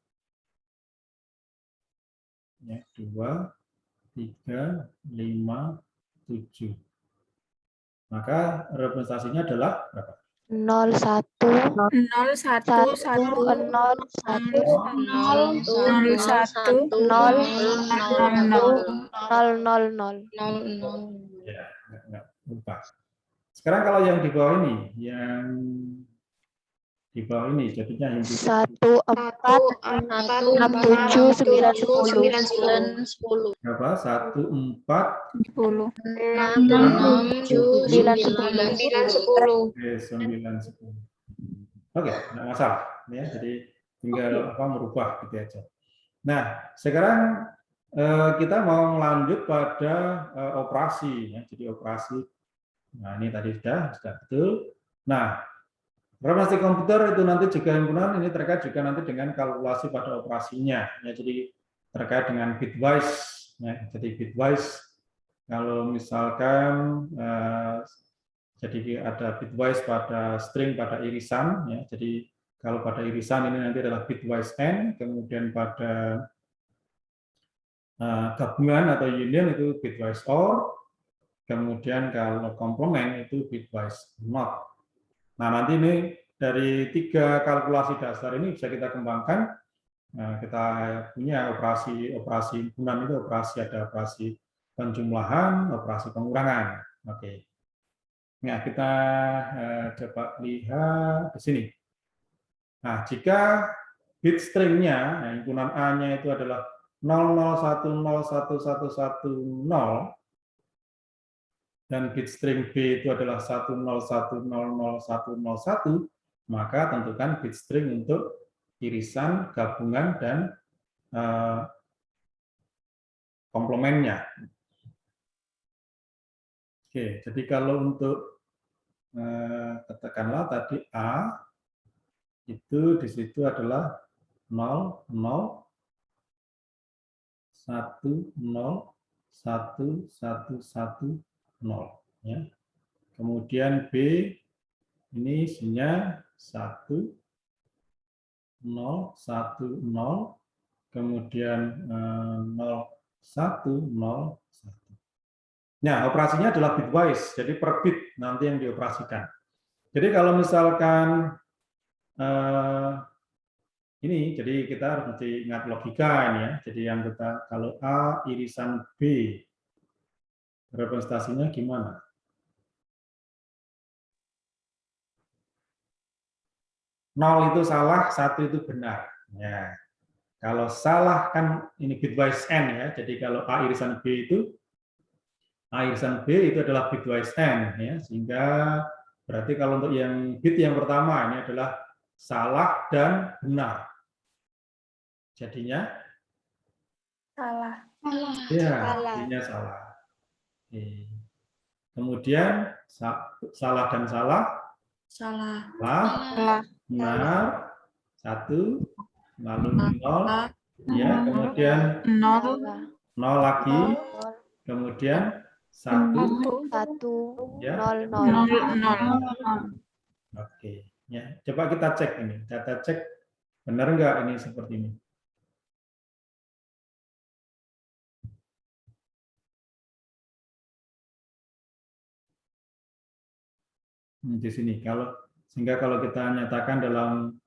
Ya, 2357. Maka representasinya adalah berapa? 0, 1, 0, 1, 1, 0, 1, 0, 1, 0, 0, 0. Ya, enggak lupa. Sekarang kalau yang di bawah ini, jadinya yang 1, 4, 6, 7, 9, 10. berapa? 1, 4, 10. 6, 7, 9, 10. Oke, 9, 10. Oke, nggak masalah. Ya, jadi tinggal merubah gitu aja. Nah, sekarang kita mau lanjut pada operasi. Ya. Jadi operasi. Nah, ini tadi sudah betul. Nah, representasi komputer itu nanti juga himpunan ini terkait juga nanti dengan kalkulasi pada operasinya. Ya, jadi terkait dengan bitwise. Ya, jadi bitwise kalau misalkan jadi ada bitwise pada string pada irisan, ya. Jadi kalau pada irisan ini nanti adalah bitwise n, kemudian pada gabungan atau union itu bitwise or, kemudian kalau komplement itu bitwise not. Nah, nanti ini dari 3 kalkulasi dasar ini bisa kita kembangkan. Nah, kita punya operasi himpunan itu ada operasi penjumlahan, operasi pengurangan. Oke. Nah, kita coba lihat di sini. Nah, jika bit stringnya, himpunan A-nya itu adalah 00101110 dan bit string B itu adalah 10100101, maka tentukan bit string untuk irisan, gabungan, dan komplemennya. Oke, jadi kalau untuk katakanlah tadi A itu di situ adalah 0, 0, 1, 0, 1, 1, 1, 0. Ya. Kemudian B ini isinya 1, 0, 1, 0, kemudian 0, 1, 0, 1. Nah, operasinya adalah bitwise, jadi per bit nanti yang dioperasikan. Jadi kalau misalkan ini, jadi kita harus mesti ingat logika ini ya. Jadi yang kita kalau A irisan B, representasinya gimana? Nol itu salah, 1 itu benar. Ya. Kalau salah kan ini bitwise n ya. Jadi kalau A irisan B itu adalah bitwise n ya. Sehingga berarti kalau untuk yang bit yang pertama ini adalah salah dan benar. Jadinya salah. Ya, Salah. B-nya salah. Oke. Kemudian salah dan salah. Salah. Salah. Benar. 1. Lalu 0. Ya, kemudian 0, 0 lagi. Nol. Kemudian 1. 1, Ya. 0, 0, 0. 0. Oke. Ya, coba kita cek ini. Data cek benar nggak ini seperti ini. Di sini sehingga kalau kita nyatakan dalam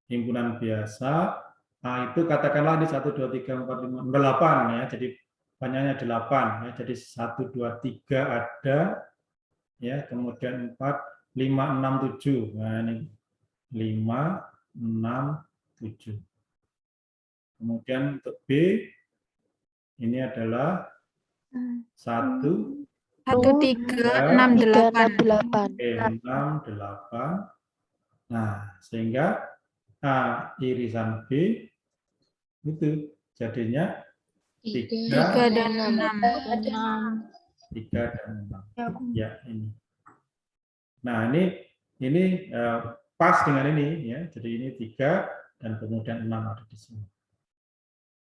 himpunan biasa itu katakanlah di 1 2 3 4 5 8 ya, jadi banyaknya 8 ya, jadi 1 2 3 ada ya, kemudian 4 5 6 7. Nah ini 5 6 7. Kemudian untuk B ini adalah 1 1, 3, 6, 8. 6, 8. 6 8. Nah, sehingga A irisan B itu jadinya 3 dan 6. 3 dan 6. Ya, ini. Nah, ini pas dengan ini ya. Jadi ini 3 dan kemudian 6 ada di sini.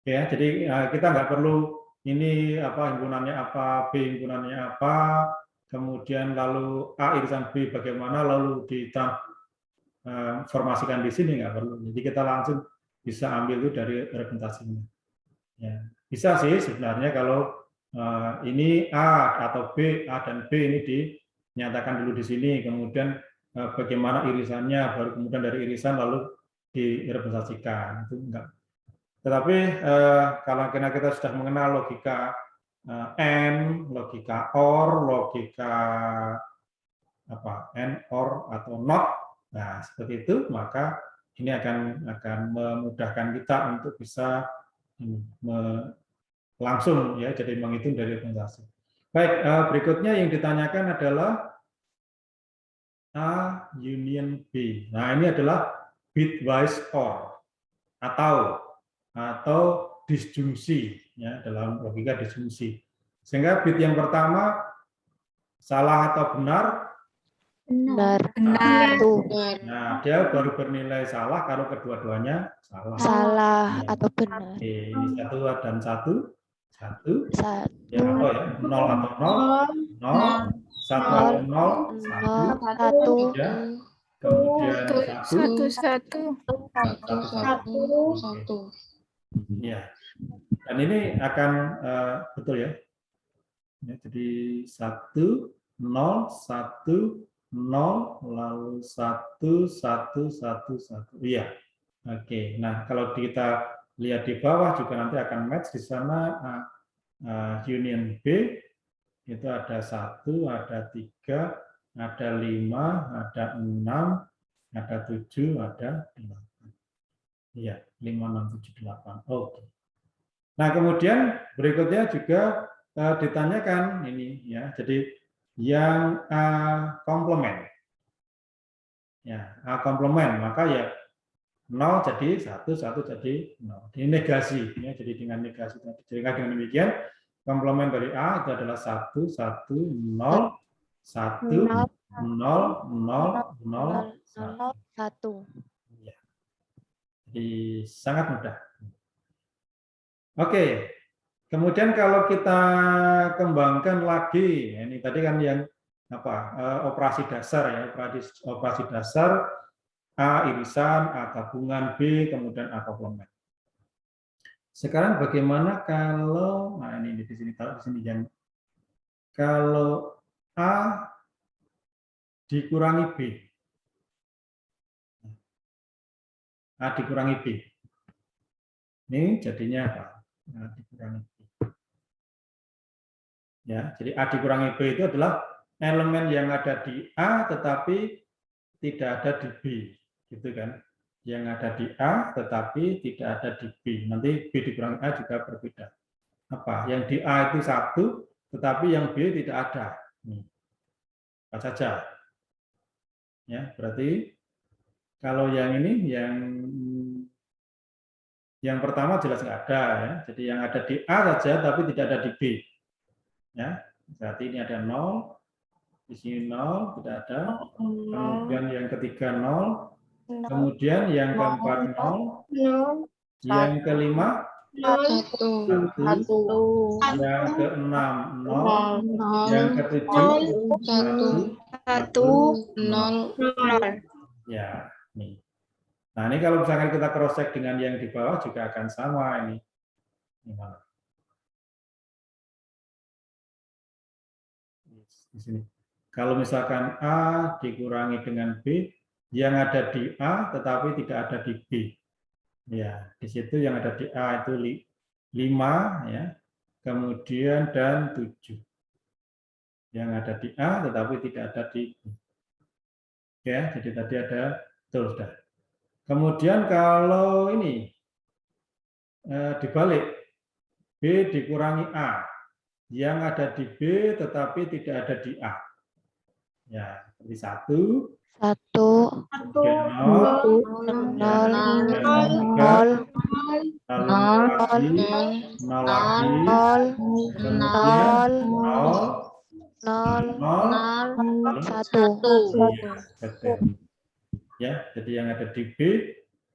Oke ya, jadi kita nggak perlu ini himpunannya apa, B himpunannya apa, kemudian lalu A irisan B bagaimana, lalu formasikan di sini nggak perlu. Jadi kita langsung bisa ambil itu dari representasinya. Ya, bisa sih sebenarnya kalau ini A atau B, A dan B ini dinyatakan dulu di sini, kemudian bagaimana irisannya, baru kemudian dari irisan lalu direpresentasikan. Itu enggak. Tetapi kalau kita sudah mengenal logika AND, logika OR, logika AND, OR atau NOT, nah seperti itu, maka ini akan memudahkan kita untuk bisa langsung ya, jadi menghitung dari representasi. Baik, berikutnya yang ditanyakan adalah A union B. Nah, ini adalah bitwise OR atau disjungsi ya, dalam logika disjungsi. Sehingga bit yang pertama salah atau benar? Benar. Nah, dia baru bernilai salah kalau kedua-duanya salah. Salah Ya. atau benar. Oke, ini 1 dan 1. 1. 1, Ya, atau ya, 0 atau 0. 0. 1 atau 0. 1. 1. Ya. Kemudian 1. 1. 1. Ya. Dan ini akan betul ya. Ya, jadi 1 0 1 0 lalu 1 1 1 1. Iya. Oke. Nah, kalau kita lihat di bawah juga nanti akan match di sana union B itu ada 1, ada 3, ada 5, ada 6, ada 7, ada 8. Iya, 5 6 7 8. Oke. Nah, kemudian berikutnya juga ditanyakan ini ya. Jadi yang komplement. Ya, komplement, maka ya 0 jadi 1, 1 jadi 0. Ini negasi ya. Jadi dengan negasi dengan demikian komplement dari A itu adalah 1 1 0 1 0 0 0 1. Ya. Jadi sangat mudah. Oke, kemudian kalau kita kembangkan lagi, ini tadi kan yang operasi dasar ya, operasi dasar A irisan, A gabungan, B, kemudian A komplement. Sekarang bagaimana kalau, nah ini di sini taruh di sini yang kalau A dikurangi B, A dikurangi B, ini jadinya apa? A dikurangi B. Ya, jadi A dikurangi B itu adalah elemen yang ada di A tetapi tidak ada di B, gitu kan? Yang ada di A tetapi tidak ada di B. Nanti B dikurangi A juga berbeda. Apa? Yang di A itu 1, tetapi yang B tidak ada. Apa saja? Ya, berarti kalau yang ini yang Yang pertama jelas nggak ada ya. Jadi yang ada di A saja tapi tidak ada di B. Ya. Berarti ini ada 0, di sini 0, tidak ada. Kemudian yang ketiga 0, kemudian yang keempat 0, yang kelima 1, yang keenam 0, yang ketujuh 1, 0. Ya, nih. Nah, ini kalau misalkan kita cross check dengan yang di bawah juga akan sama ini. Gimana? Di sini. Kalau misalkan A dikurangi dengan B, yang ada di A tetapi tidak ada di B. Ya, di situ yang ada di A itu 5 ya. Kemudian dan 7. Yang ada di A tetapi tidak ada di B. Ya, jadi tadi ada betul sudah. Kemudian kalau ini dibalik, B dikurangi A, yang ada di B tetapi tidak ada di A. Ya, seperti 1, 1, kemudian 0, 0, lalu 0 lagi, kemudian 0, 0, 1. iya, betul. Ya, jadi yang ada di B,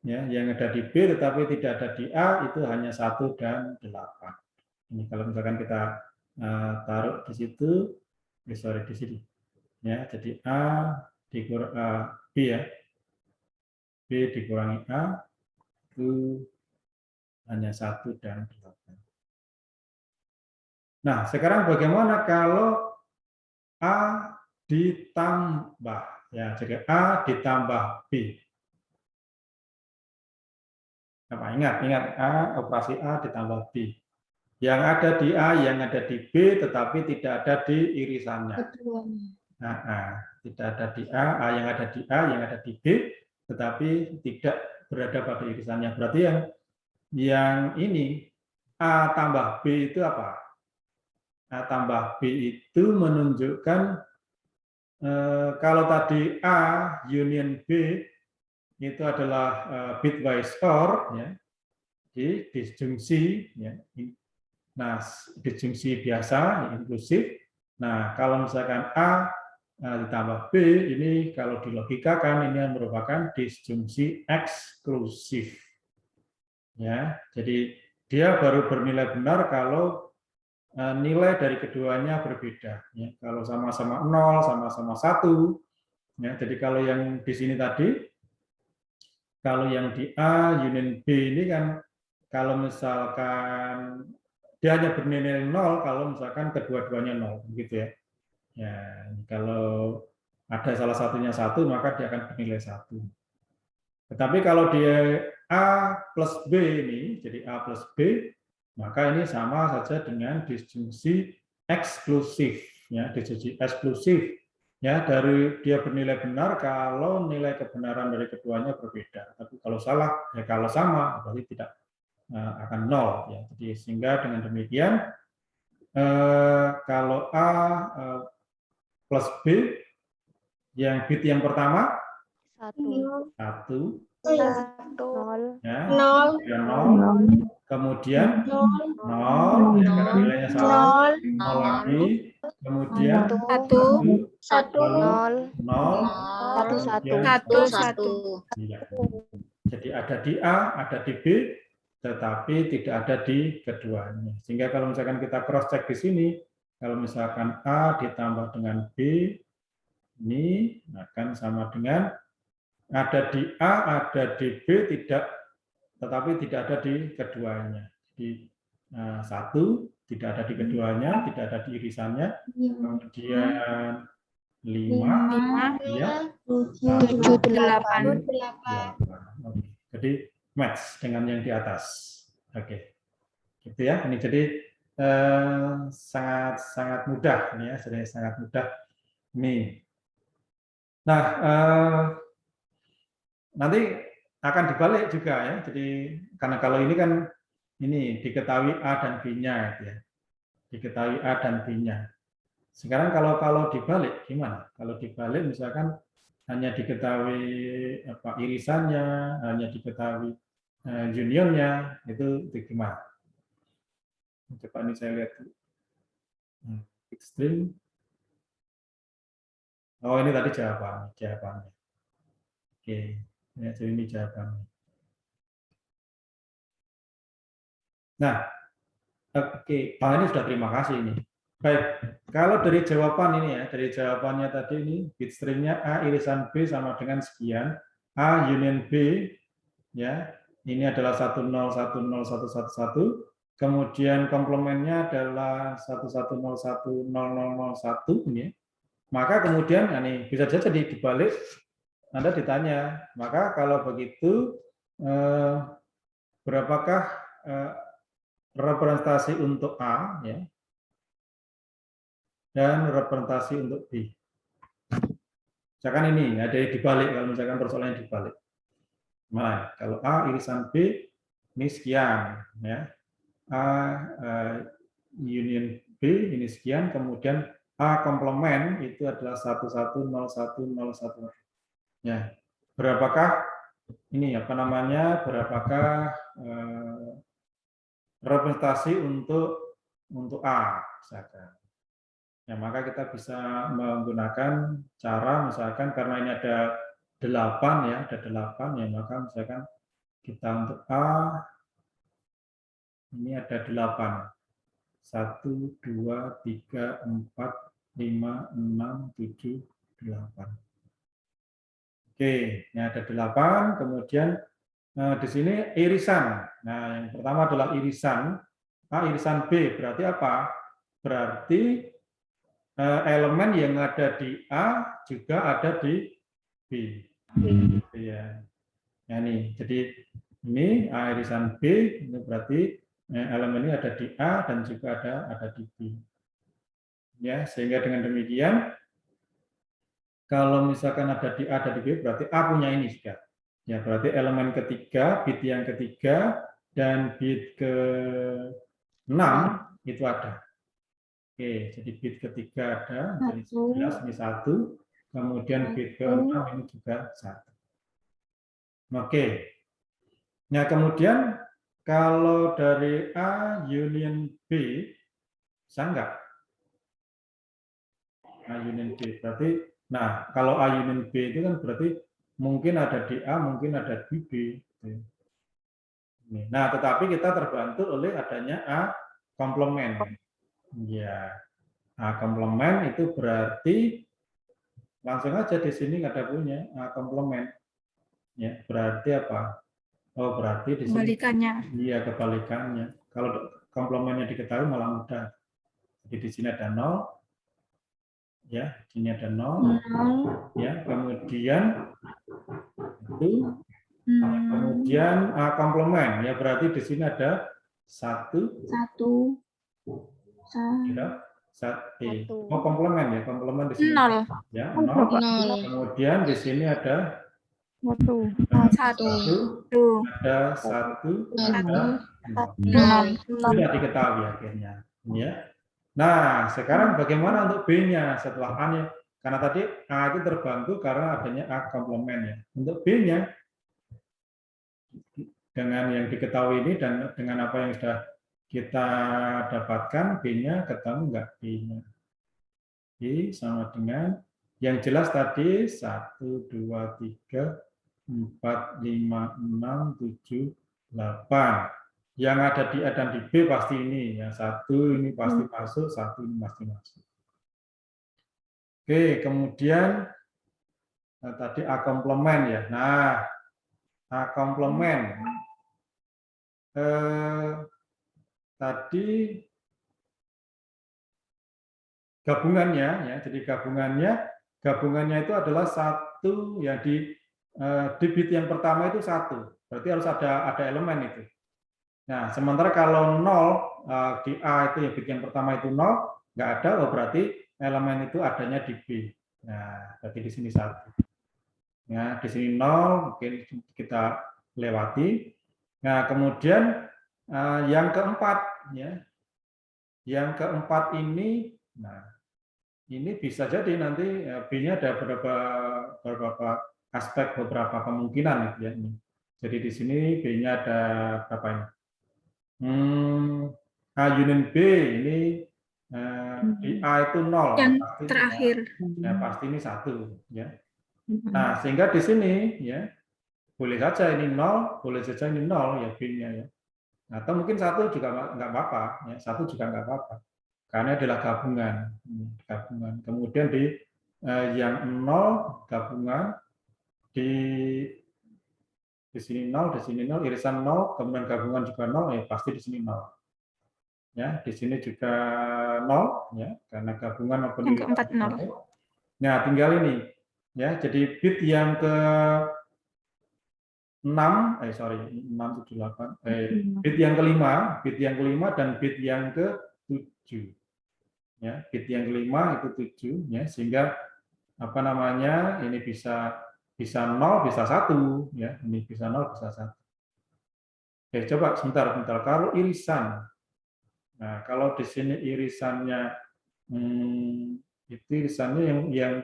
ya, yang ada di B tetapi tidak ada di A itu hanya 1 dan 8. Ini kalau misalkan kita taruh di situ, sorry di sini, ya, jadi A dikurangi B ya, B dikurangi A itu hanya 1 dan 8. Nah, sekarang bagaimana kalau A ditambah? Ya, jadi A ditambah B. Apa? Ingat A, operasi A ditambah B. Yang ada di A, yang ada di B, tetapi tidak ada di irisannya. Tidak ada di A yang ada di A, yang ada di B, tetapi tidak berada pada irisannya. Berarti yang ini A tambah B itu apa? A tambah B itu menunjukkan kalau tadi A union B itu adalah bitwise OR, ya, di disjungsi, ya. Nah, disjungsi biasa, inklusif. Nah, kalau misalkan A ditambah B, ini kalau dilogikakan ini merupakan disjungsi eksklusif. Ya, jadi dia baru bernilai benar kalau nilai dari keduanya berbeda. Ya, kalau sama-sama 0, sama-sama 1. Ya, jadi kalau yang di sini tadi, kalau yang di A union B ini kan kalau misalkan dia hanya bernilai 0 kalau misalkan kedua-duanya 0, begitu ya. Ya, kalau ada salah satunya 1 maka dia akan bernilai 1. Tetapi kalau dia A plus B ini, jadi A plus B, maka ini sama saja dengan disjungsi eksklusif. Ya, disjungsi eksklusif. Ya, dari dia bernilai benar kalau nilai kebenaran dari keduanya berbeda. Tapi kalau salah, ya kalau sama, berarti tidak akan 0. Ya. Jadi sehingga dengan demikian, kalau A plus B, yang bit yang pertama 1, 1, 0, ya, 0, kemudian 0, ya, karena nilainya sama, 0 lagi, kemudian 1, 0, 0, 1. iya. Jadi ada di A, ada di B, tetapi tidak ada di keduanya. Sehingga kalau misalkan kita cross check di sini, kalau misalkan A ditambah dengan B, ini akan sama dengan ada di A, ada di B, tetapi tidak ada di keduanya. Di 1 tidak ada di keduanya, tidak ada di irisannya. Kemudian 5, ya, 7, 8. Jadi match dengan yang di atas. Oke, gitu ya. Ini jadi sangat mudah ini ya, sangat mudah. Nih. Nah, nanti akan dibalik juga ya. Jadi karena kalau ini kan ini diketahui A dan B-nya ya. Diketahui A dan B-nya. Sekarang kalau dibalik gimana? Kalau dibalik misalkan hanya diketahui irisannya, hanya diketahui unionnya itu gimana? Coba ini saya lihat. Bit string. Oh, ini tadi jawabannya. Oke, ya, jadi ini jawabannya. Nah, oke, ini sudah terima kasih ini. Baik, kalau dari jawaban ini ya, dari jawabannya tadi ini bit stringnya A irisan B sama dengan sekian, A union B, ya, ini adalah 1010111, kemudian komplemennya adalah 1101001 ini, maka kemudian ini bisa saja dibalik, Anda ditanya, maka kalau begitu berapakah representasi untuk A, ya, dan representasi untuk B. Misalkan ini ada dibalik, kalau misalkan persoalannya dibalik. Nah, kalau A irisan B ini sekian, ya. A union B ini sekian, kemudian A komplement itu adalah 1101011. Ya, berapakah ini berapakah representasi untuk A misalkan. Ya, maka kita bisa menggunakan cara misalkan karena ini ada 8 ya, maka misalkan kita untuk A ini ada 8. 1 2 3 4 5 6 7 8. Oke, ini ada 8, kemudian di sini irisan. Nah, yang pertama adalah irisan A irisan B, berarti apa? Berarti elemen yang ada di A juga ada di B. Ya. Nah, ini, jadi ini A irisan B, ini berarti elemen ini ada di A dan juga ada di B. Ya, sehingga dengan demikian, kalau misalkan ada di A dan di B, berarti A punya ini juga. Ya, berarti elemen ketiga, bit yang ketiga, dan bit ke-6 itu ada. Oke, jadi bit ketiga ada, jadi 11 ini 1, kemudian bit ke-6 ini juga 1. Oke. Nah, kemudian kalau dari A union B, bisa enggak? A union B, berarti, nah, kalau A union B itu kan berarti mungkin ada di A, mungkin ada di B. Nah, tetapi kita terbantu oleh adanya A komplement. Ya, A komplement itu berarti langsung aja di sini ada punya A komplement. Ya, berarti apa? Oh, berarti di sini Kebalikannya. Iya, kebalikannya. Kalau komplemennya diketahui malah mudah. Jadi di sini ada 0. Ya, di sini ada 0. Ya, kemudian itu kemudian A komplement, ya berarti di sini ada 1 oh, komplement ya, komplement di sini 0. ya 0. Kemudian di sini ada 1, ada 1, ada 0. Sudah diketahui akhirnya, ya. Nah, sekarang bagaimana untuk B-nya setelah A-nya? Karena tadi A itu terbantu karena adanya A komplement ya. Untuk B-nya dengan yang diketahui ini dan dengan apa yang sudah kita dapatkan, B-nya ketemu enggak B-nya? B sama dengan yang jelas tadi 1 2 3 4 5 6 7 8. Yang ada di A dan di B pasti ini, yang 1 ini pasti masuk, 1 ini pasti masuk. Oke, kemudian tadi A komplement ya. Nah, A komplement tadi gabungannya ya. Jadi gabungannya itu adalah 1 yang di bit yang pertama itu 1. Berarti harus ada elemen itu. Nah, sementara kalau 0 di A itu ya bit yang pertama itu 0, nggak ada, oh berarti elemen itu adanya di B. Nah, berarti di sini 1. Ya, di sini 0, mungkin kita lewati. Nah, kemudian yang keempat, ya, yang keempat ini, nah, ini bisa jadi nanti B-nya ada beberapa aspek, beberapa kemungkinan, gitu ya. Jadi di sini B-nya ada berapa ini? A union B ini di A itu 0. Yang pasti terakhir. Ya, pasti ini 1. Ya. Nah, sehingga di sini ya boleh saja ini 0, boleh saja ini 0 ya B-nya ya. Atau mungkin 1 juga nggak apa-apa, ya 1 juga nggak apa-apa. Karena adalah gabungan. Kemudian di yang 0 gabungan di sini 0, di sini 0, irisan 0, kemudian gabungan juga 0, ya pasti di sini 0. Ya, di sini juga 0 ya, karena gabungan maupun Yang keempat 0. Nah, tinggal ini ya, jadi bit yang ke 6, 6, 7, 8, bit yang kelima, dan bit yang ke-7. Ya, bit yang kelima itu 7 ya, sehingga apa namanya? Ini bisa 0, bisa 1 ya. Ini bisa 0, bisa 1. Oke, coba sebentar. Kalau irisan. Nah, kalau di sini irisannya itu irisannya yang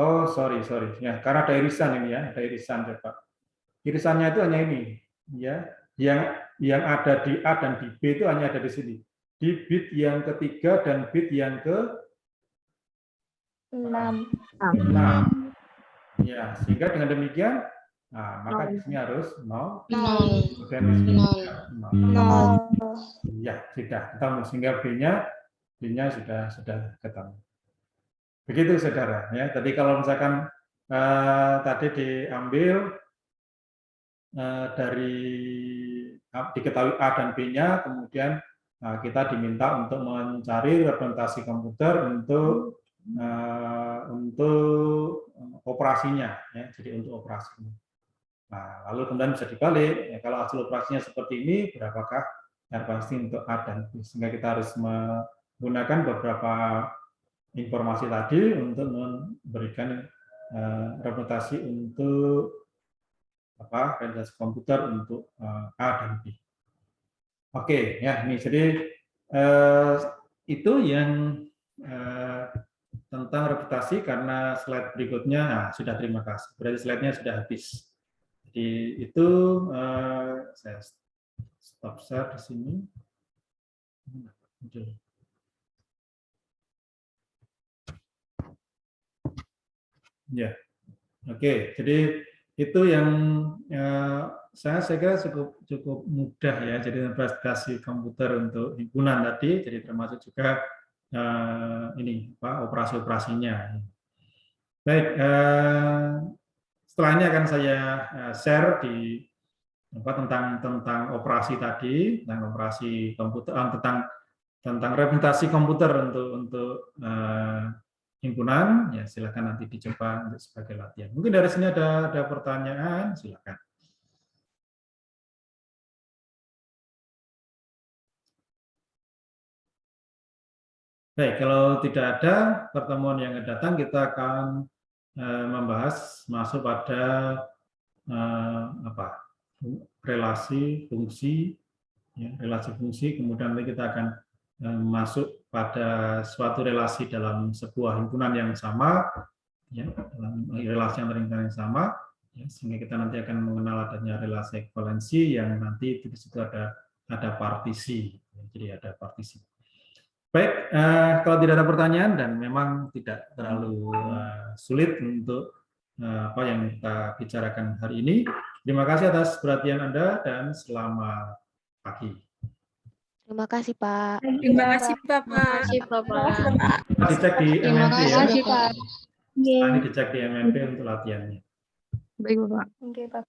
oh, sorry. Ya, karena ada irisan ini ya, ada irisan coba. Irisannya itu hanya ini ya. Yang ada di A dan di B itu hanya ada di sini. Di bit yang ketiga dan bit yang ke 6. Ya, sehingga dengan demikian, nah, maka di sini harus 0, 0. kemudian di sini 0. Ya, sudah ketemu, sehingga B-nya sudah ketemu. Begitu, saudara. Ya, tadi kalau misalkan tadi diambil dari diketahui A dan B-nya, kemudian kita diminta untuk mencari representasi komputer untuk operasinya, ya, jadi untuk operasinya. Nah, lalu kemudian bisa dibalik, ya, kalau hasil operasinya seperti ini, berapakah representasi untuk A dan B, sehingga kita harus menggunakan beberapa informasi tadi untuk memberikan representasi untuk representasi komputer untuk A dan B. Oke, ya ini jadi itu yang tentang representasi, karena slide berikutnya sudah, terima kasih. Berarti slide-nya sudah habis. Jadi itu saya stop share di sini. Ya, oke. Jadi itu yang saya kira cukup mudah ya. Jadi representasi komputer untuk himpunan tadi, jadi termasuk juga ini operasi-operasinya. Baik, setelah ini akan saya share di tentang operasi tadi, tentang operasi komputer, tentang representasi komputer untuk himpunan. Ya, silakan nanti dicoba untuk sebagai latihan. Mungkin dari sini ada pertanyaan, silakan. Baik, kalau tidak ada pertemuan yang akan datang, kita akan membahas masuk pada relasi fungsi, ya, relasi fungsi. Kemudian nanti kita akan masuk pada suatu relasi dalam sebuah himpunan yang sama, ya, dalam relasi yang sama, ya, sehingga kita nanti akan mengenal adanya relasi ekuivalensi yang nanti di situ ada partisi, ya, jadi ada partisi. Baik, kalau tidak ada pertanyaan dan memang tidak terlalu sulit untuk apa yang kita bicarakan hari ini, terima kasih atas perhatian Anda dan selamat pagi. Terima kasih, Pak. Terima kasih, Bapak. Dicek di MMP ya. Terima kasih, Pak. Ini dicek di MMP untuk latihannya. Baik, Bapak. Oke, Pak.